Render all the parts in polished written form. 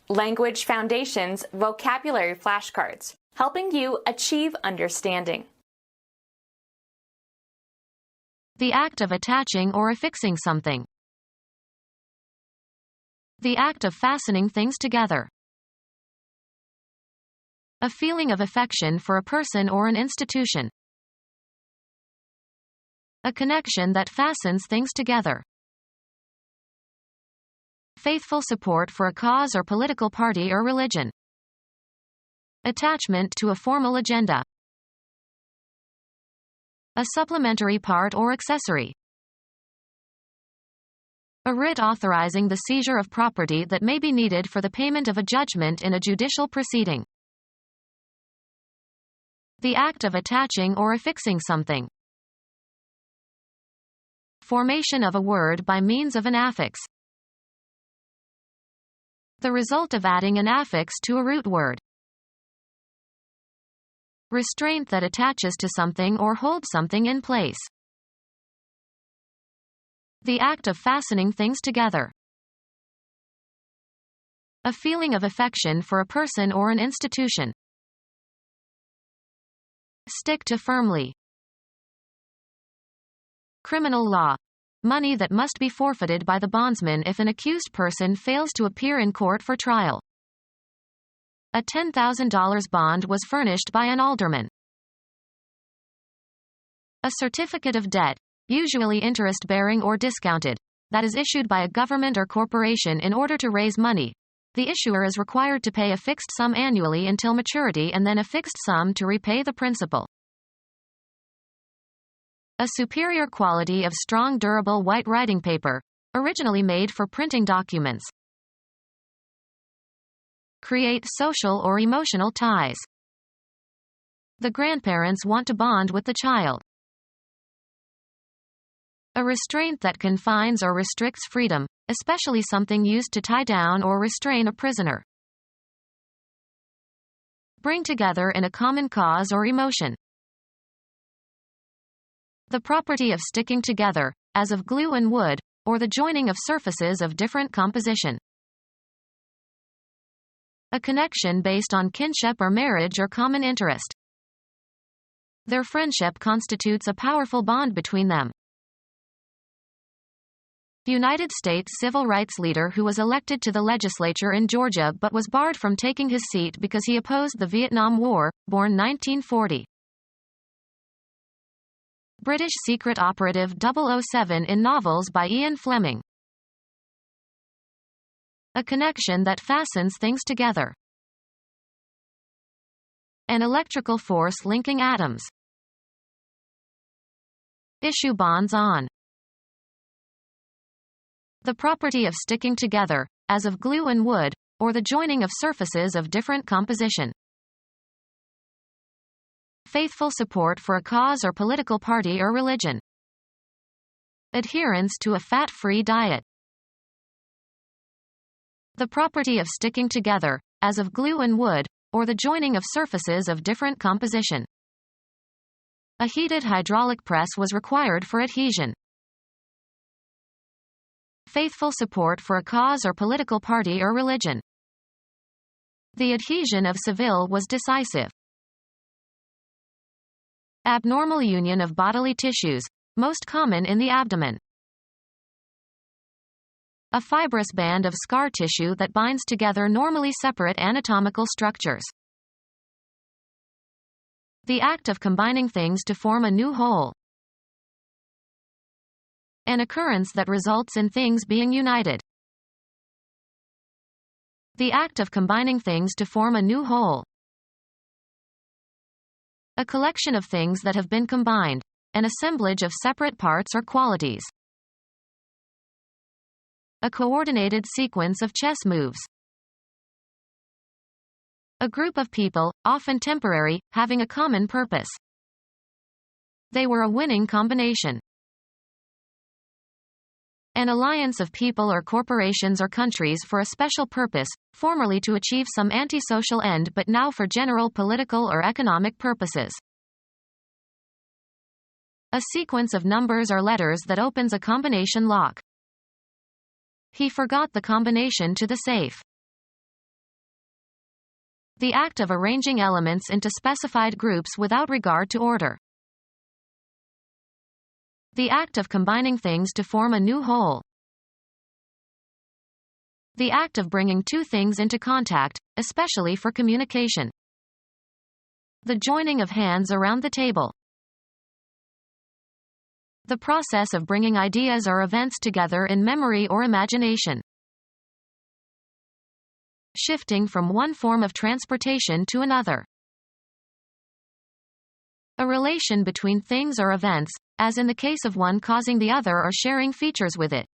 Language Foundations Vocabulary Flashcards, helping you achieve understanding. The act of attaching or affixing something. The act of fastening things together. A feeling of affection for a person or an institution. A connection that fastens things together. Faithful support for a cause or political party or religion. Attachment to a formal agenda. A supplementary part or accessory. A writ authorizing the seizure of property that may be needed for the payment of a judgment in a judicial proceeding. The act of attaching or affixing something. Formation of a word by means of an affix. The result of adding an affix to a root word. Restraint that attaches to something or holds something in place. The act of fastening things together. A feeling of affection for a person or an institution. Stick to firmly. Criminal law. Money that must be forfeited by the bondsman if an accused person fails to appear in court for trial. A $10,000 bond was furnished by an alderman. A certificate of debt, usually interest-bearing or discounted, that is issued by a government or corporation in order to raise money. The issuer is required to pay a fixed sum annually until maturity and then a fixed sum to repay the principal. A superior quality of strong durable white writing paper, originally made for printing documents. Create social or emotional ties. The grandparents want to bond with the child. A restraint that confines or restricts freedom, especially something used to tie down or restrain a prisoner. Bring together in a common cause or emotion. The property of sticking together, as of glue and wood, or the joining of surfaces of different composition. A connection based on kinship or marriage or common interest. Their friendship constitutes a powerful bond between them. United States civil rights leader who was elected to the legislature in Georgia but was barred from taking his seat because he opposed the Vietnam War, born 1940. British secret operative 007 in novels by Ian Fleming. A connection that fastens things together. An electrical force linking atoms. Issue bonds on. The property of sticking together, as of glue and wood, or the joining of surfaces of different composition. Faithful support for a cause or political party or religion. Adherence to a fat-free diet. The property of sticking together, as of glue and wood, or the joining of surfaces of different composition. A heated hydraulic press was required for adhesion. Faithful support for a cause or political party or religion. The adhesion of Seville was decisive. Abnormal union of bodily tissues, most common in the abdomen. A fibrous band of scar tissue that binds together normally separate anatomical structures. The act of combining things to form a new whole. An occurrence that results in things being united. The act of combining things to form a new whole. A collection of things that have been combined, an assemblage of separate parts or qualities. A coordinated sequence of chess moves. A group of people, often temporary, having a common purpose. They were a winning combination. An alliance of people or corporations or countries for a special purpose, formerly to achieve some antisocial end but now for general political or economic purposes. A sequence of numbers or letters that opens a combination lock. He forgot the combination to the safe. The act of arranging elements into specified groups without regard to order. The act of combining things to form a new whole. The act of bringing two things into contact, especially for communication. The joining of hands around the table. The process of bringing ideas or events together in memory or imagination. Shifting from one form of transportation to another. A relation between things or events, as in the case of one causing the other or sharing features with it.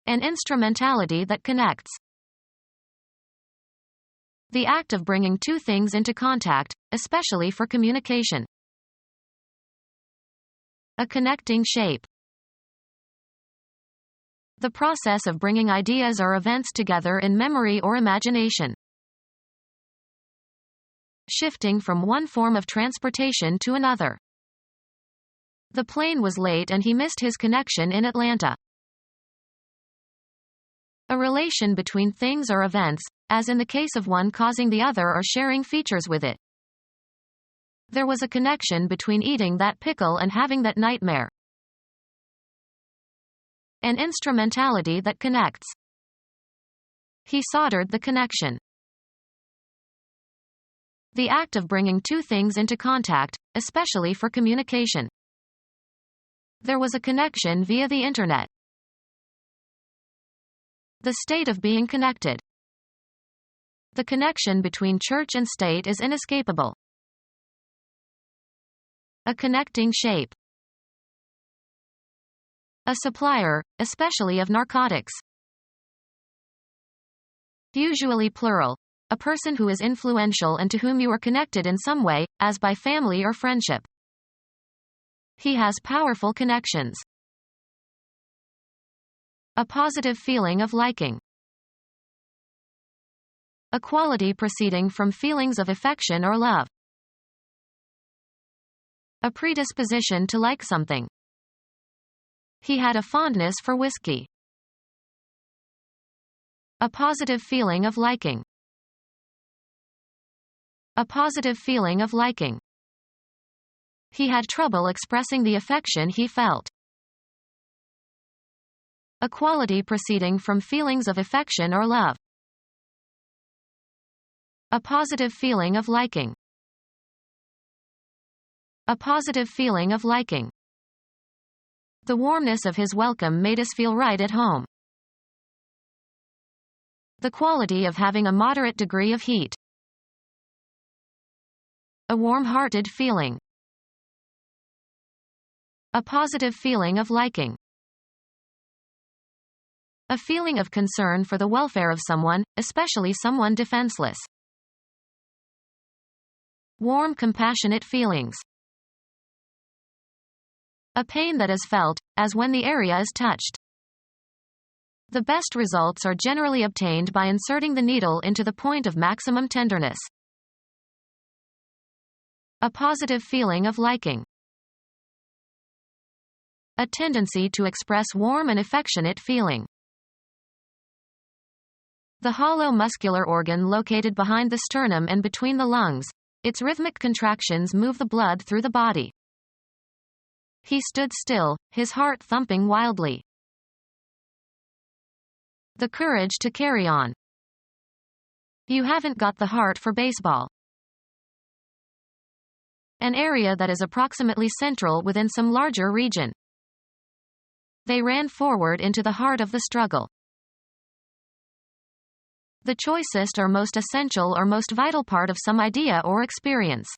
An instrumentality that connects. The act of bringing two things into contact, especially for communication. A connecting shape. The process of bringing ideas or events together in memory or imagination. Shifting from one form of transportation to another. The plane was late and he missed his connection in Atlanta. A relation between things or events, as in the case of one causing the other or sharing features with it. There was a connection between eating that pickle and having that nightmare. An instrumentality that connects. He soldered the connection. The act of bringing two things into contact, especially for communication. There was a connection via the internet. The state of being connected. The connection between church and state is inescapable. A connecting shape. A supplier, especially of narcotics. Usually plural. A person who is influential and to whom you are connected in some way, as by family or friendship. He has powerful connections. A positive feeling of liking. A quality proceeding from feelings of affection or love. A predisposition to like something. He had a fondness for whiskey. A positive feeling of liking. A positive feeling of liking. He had trouble expressing the affection he felt. A quality proceeding from feelings of affection or love. A positive feeling of liking. A positive feeling of liking. The warmness of his welcome made us feel right at home. The quality of having a moderate degree of heat. A warm-hearted feeling. A positive feeling of liking. A feeling of concern for the welfare of someone, especially someone defenseless. Warm, compassionate feelings. A pain that is felt, as when the area is touched. The best results are generally obtained by inserting the needle into the point of maximum tenderness. A positive feeling of liking. A tendency to express warm and affectionate feeling. The hollow muscular organ located behind the sternum and between the lungs. Its rhythmic contractions move the blood through the body. He stood still, his heart thumping wildly. The courage to carry on. You haven't got the heart for baseball. An area that is approximately central within some larger region. They ran forward into the heart of the struggle. The choicest or most essential or most vital part of some idea or experience.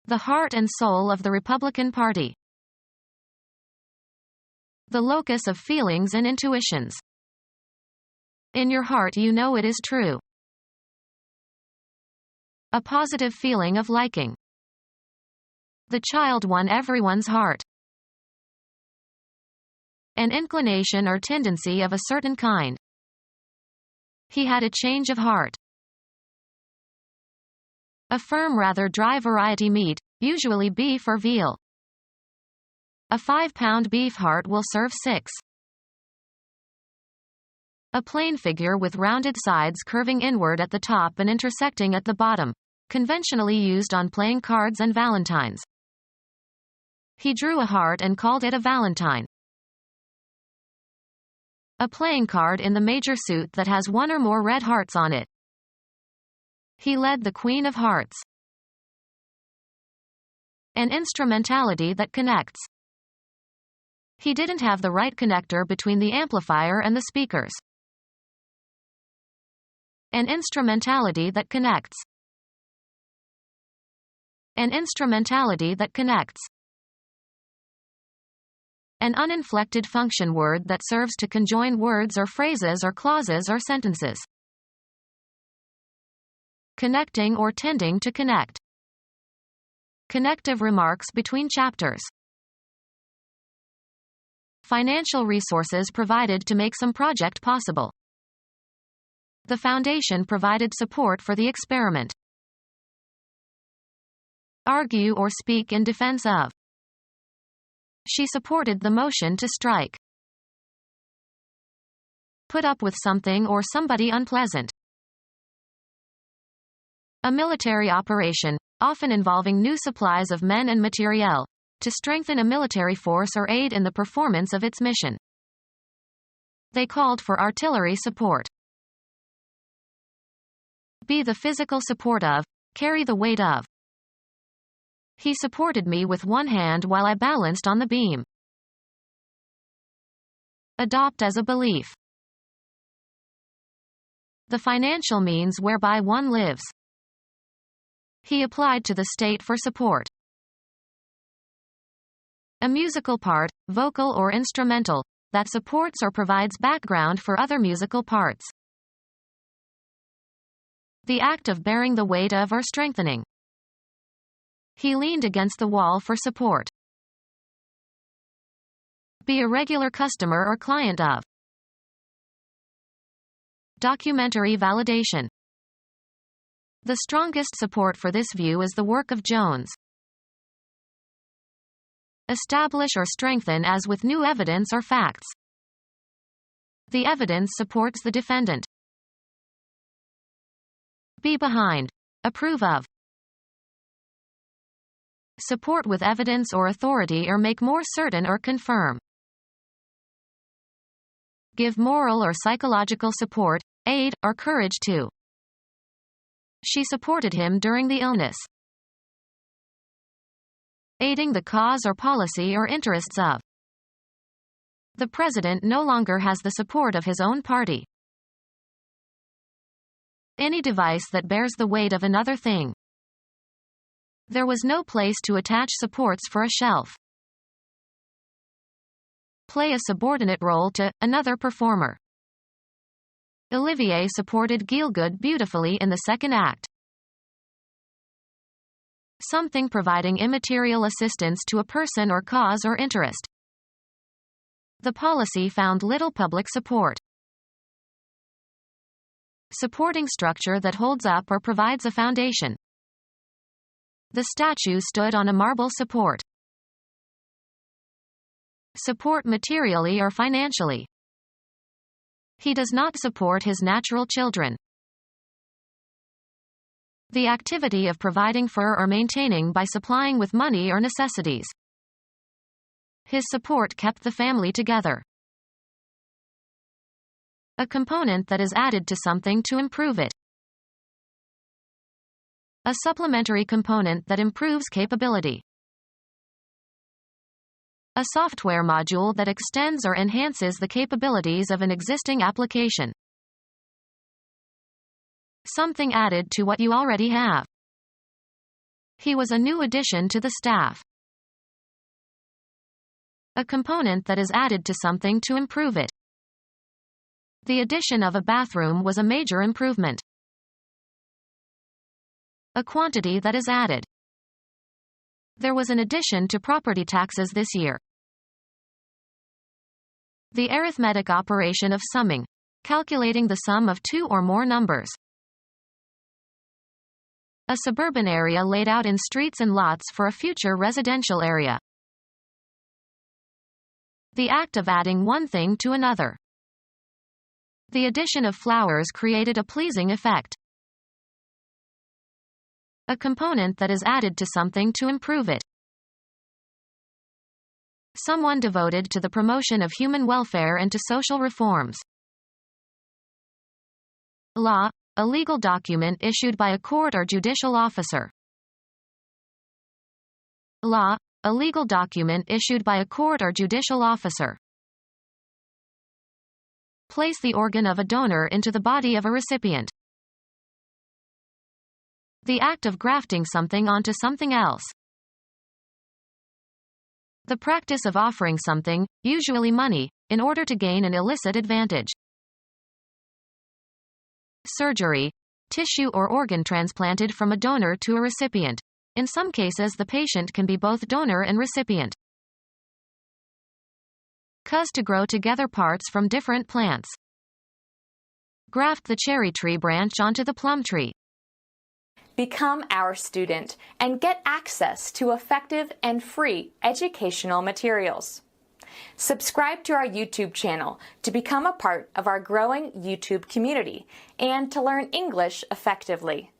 The heart and soul of the Republican Party. The locus of feelings and intuitions. In your heart you know it is true. A positive feeling of liking. The child won everyone's heart. An inclination or tendency of a certain kind. He had a change of heart. A firm, rather dry variety meat, usually beef or veal. A 5-pound beef heart will serve 6. A plane figure with rounded sides curving inward at the top and intersecting at the bottom, conventionally used on playing cards and valentines. He drew a heart and called it a valentine. A playing card in the major suit that has one or more red hearts on it. He led the Queen of Hearts. An instrumentality that connects. He didn't have the right connector between the amplifier and the speakers. An instrumentality that connects. An instrumentality that connects. An uninflected function word that serves to conjoin words or phrases or clauses or sentences. Connecting or tending to connect. Connective remarks between chapters. Financial resources provided to make some project possible. The foundation provided support for the experiment. Argue or speak in defense of. She supported the motion to strike. Put up with something or somebody unpleasant. A military operation, often involving new supplies of men and materiel, to strengthen a military force or aid in the performance of its mission. They called for artillery support. Be the physical support of, carry the weight of. He supported me with one hand while I balanced on the beam. Adopt as a belief. The financial means whereby one lives. He applied to the state for support. A musical part, vocal or instrumental, that supports or provides background for other musical parts. The act of bearing the weight of or strengthening. He leaned against the wall for support. Be a regular customer or client of. Documentary validation. The strongest support for this view is the work of Jones. Establish or strengthen as with new evidence or facts. The evidence supports the defendant. Be behind. Approve of. Support with evidence or authority or make more certain or confirm. Give moral or psychological support, aid, or courage to. She supported him during the illness. Aiding the cause or policy or interests of. The president no longer has the support of his own party. Any device that bears the weight of another thing. There was no place to attach supports for a shelf. Play a subordinate role to another performer. Olivier supported Gielgud beautifully in the second act. Something providing immaterial assistance to a person or cause or interest. The policy found little public support. Supporting structure that holds up or provides a foundation. The statue stood on a marble support. Support materially or financially. He does not support his natural children. The activity of providing for or maintaining by supplying with money or necessities. His support kept the family together. A component that is added to something to improve it. A supplementary component that improves capability. A software module that extends or enhances the capabilities of an existing application. Something added to what you already have. He was a new addition to the staff. A component that is added to something to improve it. The addition of a bathroom was a major improvement. A quantity that is added. There was an addition to property taxes this year. The arithmetic operation of summing. Calculating the sum of two or more numbers. A suburban area laid out in streets and lots for a future residential area. The act of adding one thing to another. The addition of flowers created a pleasing effect. A component that is added to something to improve it. Someone devoted to the promotion of human welfare and to social reforms. Law, a legal document issued by a court or judicial officer. Law, a legal document issued by a court or judicial officer. Place the organ of a donor into the body of a recipient. The act of grafting something onto something else. The practice of offering something, usually money, in order to gain an illicit advantage. Surgery, tissue or organ transplanted from a donor to a recipient. In some cases, the patient can be both donor and recipient. Cause to grow together parts from different plants. Graft the cherry tree branch onto the plum tree. Become our student and get access to effective and free educational materials. Subscribe to our YouTube channel to become a part of our growing YouTube community and to learn English effectively.